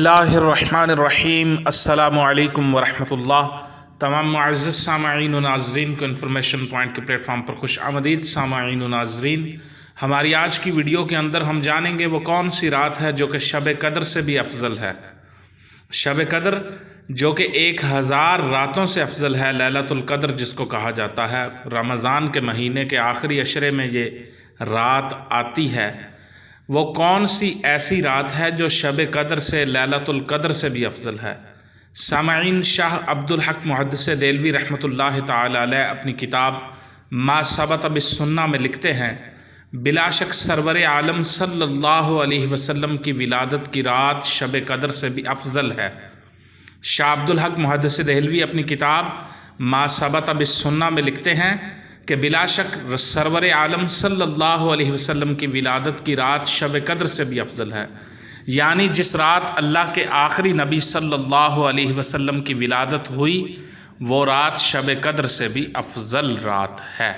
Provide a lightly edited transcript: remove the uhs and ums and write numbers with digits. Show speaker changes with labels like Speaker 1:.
Speaker 1: اللہ الرحمن الرحیم۔ السلام علیکم ورحمۃ اللہ۔ تمام معزز سامعین و ناظرین کو انفارمیشن پوائنٹ کے پلیٹ فارم پر خوش آمدید۔ سامعین و ناظرین، ہماری آج کی ویڈیو کے اندر ہم جانیں گے وہ کون سی رات ہے جو کہ شب قدر سے بھی افضل ہے۔ شب قدر جو کہ 1000 راتوں سے افضل ہے، لیلۃ القدر جس کو کہا جاتا ہے۔ رمضان کے مہینے کے آخری عشرے میں یہ رات آتی ہے۔ وہ کون سی ایسی رات ہے جو شب قدر سے، لیلۃ القدر سے بھی افضل ہے؟ سامعین، شاہ عبدالحق محدث دہلوی رحمۃ اللہ تعالی علیہ اپنی کتاب ما ثبت بالسنہ میں لکھتے ہیں، بلا شک سرور عالم صلی اللہ علیہ وسلم کی ولادت کی رات شب قدر سے بھی افضل ہے۔ شاہ عبدالحق محدث دہلوی اپنی کتاب ما ثبت بالسنہ میں لکھتے ہیں کہ بلا شک سرور عالم صلی اللہ علیہ وسلم کی ولادت کی رات شب قدر سے بھی افضل ہے، یعنی جس رات اللہ کے آخری نبی صلی اللہ علیہ وسلم کی ولادت ہوئی وہ رات شب قدر سے بھی افضل رات ہے۔